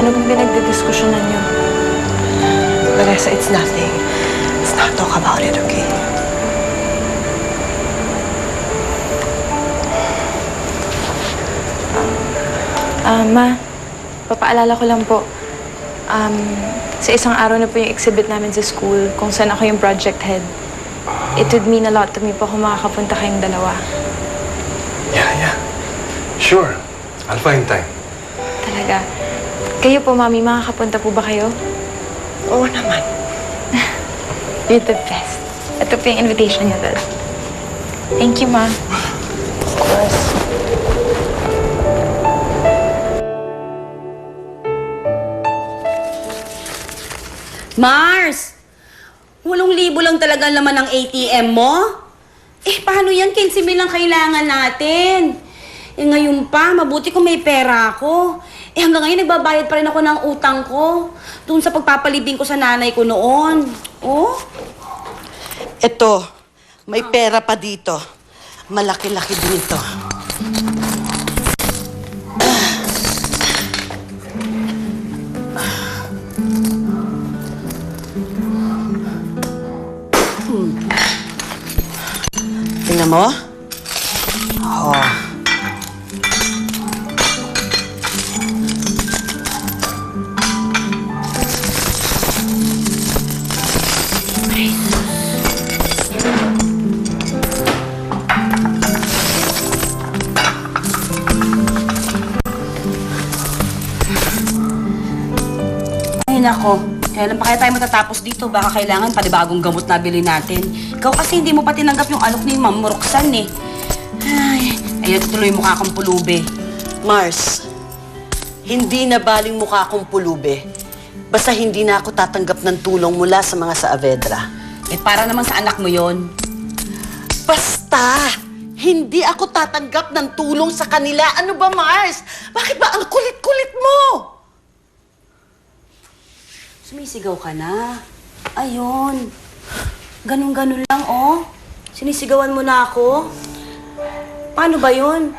Ano bang pinagdidiskusyonan niyo? Vanessa, it's nothing. Let's not talk about it, okay? Ma, papaalala ko lang po. Sa isang araw na po yung exhibit namin sa school kung saan ako yung project head. It would mean a lot to me po kung makakapunta kayong dalawa. Yeah. Sure. I'll find time. Talaga. Kayo po, Mami, makakapunta po ba kayo? Oo naman. You're the best. Ito po yung invitation niyo, Dad. Thank you, Ma. Of course. Mars! 8,000 lang talaga ang laman ng ATM mo? Eh, paano yan? 15,000 lang kailangan natin. Eh, ngayon pa, mabuti kung may pera ako. Eh, hanggang ngayon, nagbabayad pa rin ako ng utang ko. Doon sa pagpapalibing ko sa nanay ko noon. Oh? Ito, may pera pa dito. Malaki-laki din ito. Tingnan mo. Oh. Ay, nako. Kailan pa kaya tayo matatapos dito? Baka kailangan panibagong gamot na bilhin natin. Ikaw kasi hindi mo pa tinanggap yung alok ni Ma'am Roxanne eh. Ay, ayun, tuloy mukha kang pulube. Mars, hindi na baling mukha akong pulube. Basta hindi na ako tatanggap ng tulong mula sa mga Saavedra. Eh, para naman sa anak mo yon. Basta, hindi ako tatanggap ng tulong sa kanila. Ano ba, Mars? Bakit ba ang kulit-kulit mo? Sumisigaw ka na. Ayun. Ganun-ganun lang, oh. Sinisigawan mo na ako. Paano ba yun?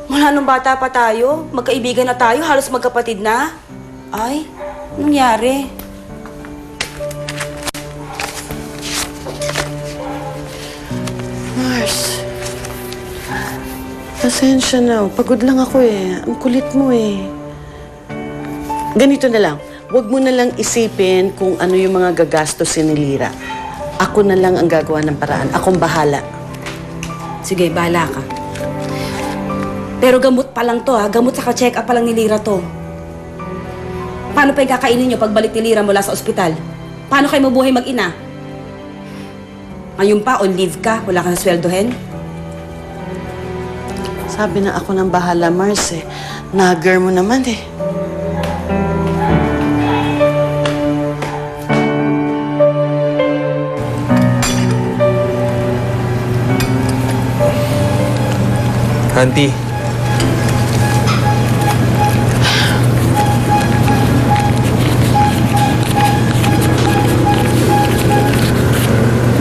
Mula nung bata pa tayo, magkaibigan na tayo, halos magkapatid na. Ay, anong nangyari? Mars, pasensya na. Pagod lang ako eh. Ang kulit mo eh. Ganito na lang. Huwag mo na lang isipin kung ano yung mga gagastosin ni Lira. Ako na lang ang gagawa ng paraan. Akong bahala. Sige, bahala ka. Pero gamot pa lang to, ha? Gamot sa check up pa lang ni Lira to. Paano pa yung kakainin nyo pagbalik ni Lira mula sa ospital? Paano kayo mabuhay mag-ina? Ngayon pa, on leave ka, wala ka na sweldohin? Sabi na ako ng bahala, Mars eh. Nagger mo naman eh. Auntie.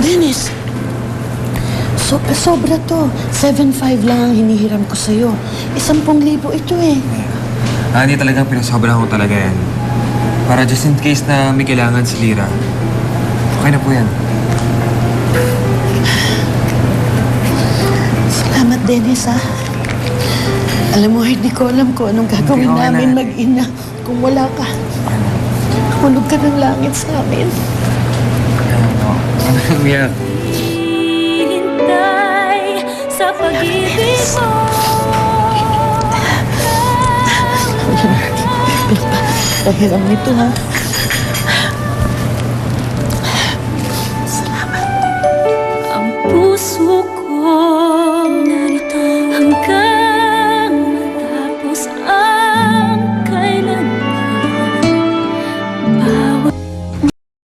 Dennis, sobra to. 7,500 lang ang hinihiram ko sa'yo. 10,000 ito eh. Auntie, talagang pinasobrahan ko talaga yan. Para just in case na may kailangan si Lira. Okay na po yan. Salamat, Dennis, ha? Alam mo, hindi ko alam kung anong gagawin Okay, namin na. mag-ina kung wala ka. Hulog ka ng langit sa amin. Umiyak. Hintay sa pag-ibig mo. Pahiram nito, ha?